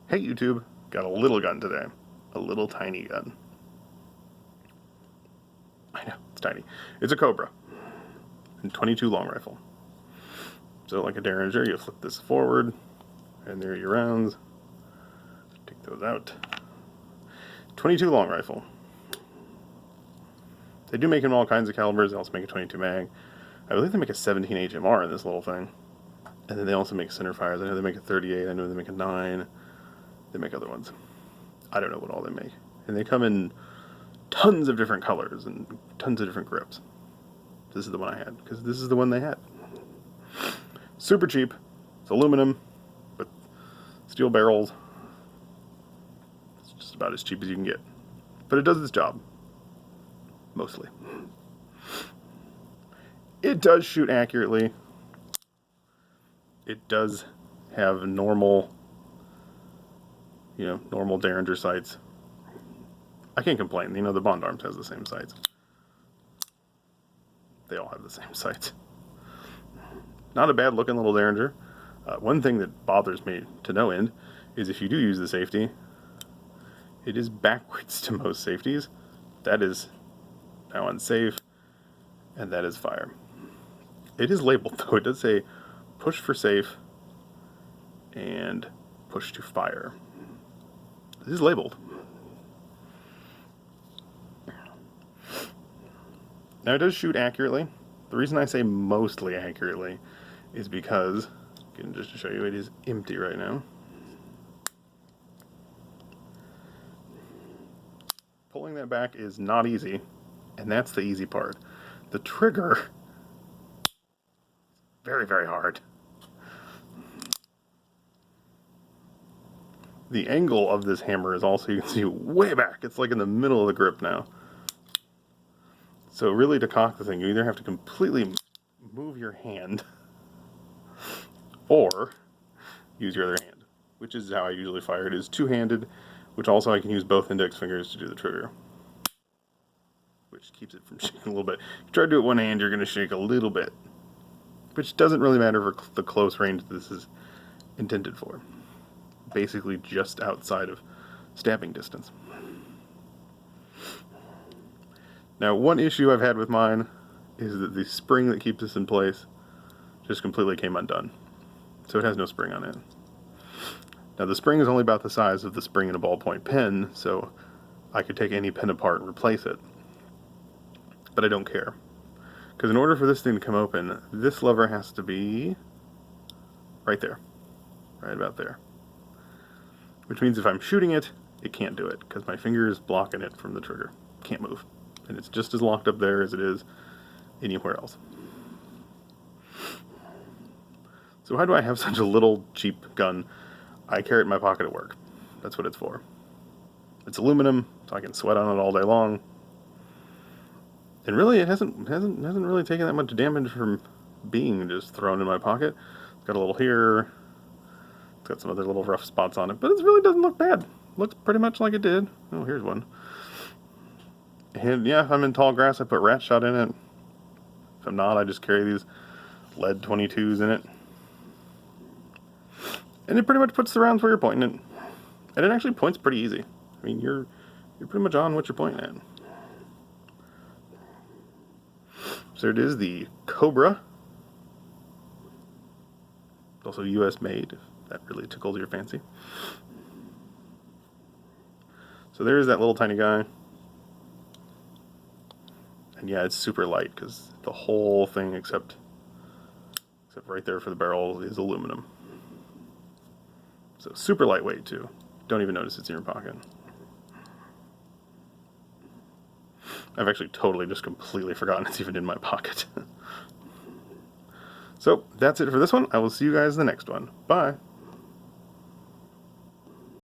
Hey YouTube, got a little gun today. A little tiny gun. I know, it's tiny. It's a Cobra. And 22 long rifle. So like a Derringer, you flip this forward, and there are your rounds. Take those out. 22 long rifle. They do make them all kinds of calibers. They also make a 22 mag. I believe they make a 17 HMR in this little thing. And then they also make center fires. I know they make a 38. I know they make a 9. They make other ones. I don't know what all they make. And they come in tons of different colors and tons of different grips. This is the one I had, because this is the one they had. Super cheap. It's aluminum with steel barrels. It's just about as cheap as you can get. But it does its job. Mostly. It does shoot accurately. It does have normal Derringer sights. I can't complain. The Bond Arms has the same sights. They all have the same sights. Not a bad looking little Derringer. One thing that bothers me to no end is if you do use the safety, it is backwards to most safeties. That is now unsafe, and that is fire. It is labeled though. It does say push for safe and push to fire. This is labeled. Now it does shoot accurately. The reason I say mostly accurately is because, again, just to show you, it is empty right now. Pulling that back is not easy, and that's the easy part. The trigger, very, very hard. The angle of this hammer is also, you can see, way back. It's like in the middle of the grip now. So really, to cock the thing, you either have to completely move your hand or use your other hand, which is how I usually fire. It is two-handed, which also I can use both index fingers to do the trigger, which keeps it from shaking a little bit. If you try to do it one hand, you're going to shake a little bit, which doesn't really matter for the close range this is intended for. Basically just outside of stabbing distance. Now, one issue I've had with mine is that the spring that keeps this in place just completely came undone. So it has no spring on it. Now, the spring is only about the size of the spring in a ballpoint pen, so I could take any pen apart and replace it. But I don't care. Because in order for this thing to come open, this lever has to be right there. Right about there. Which means if I'm shooting it, it can't do it, because my finger is blocking it from the trigger. Can't move. And it's just as locked up there as it is anywhere else. So why do I have such a little cheap gun? I carry it in my pocket at work. That's what it's for. It's aluminum, so I can sweat on it all day long. And really, it hasn't really taken that much damage from being just thrown in my pocket. It's got a little here. It's got some other little rough spots on it, but it really doesn't look bad. Looks pretty much like it did. Oh, here's one. And yeah, if I'm in tall grass, I put rat shot in it. If I'm not, I just carry these lead 22s in it. And it pretty much puts the rounds where you're pointing it. And it actually points pretty easy. I mean, you're pretty much on what you're pointing at. So it is the Cobra. It's also US made, if that really tickles your fancy. So there's that little tiny guy. And yeah, it's super light because the whole thing except right there for the barrel is aluminum. So super lightweight too. Don't even notice it's in your pocket. I've actually totally just completely forgotten it's even in my pocket. So that's it for this one. I will see you guys in the next one. Bye.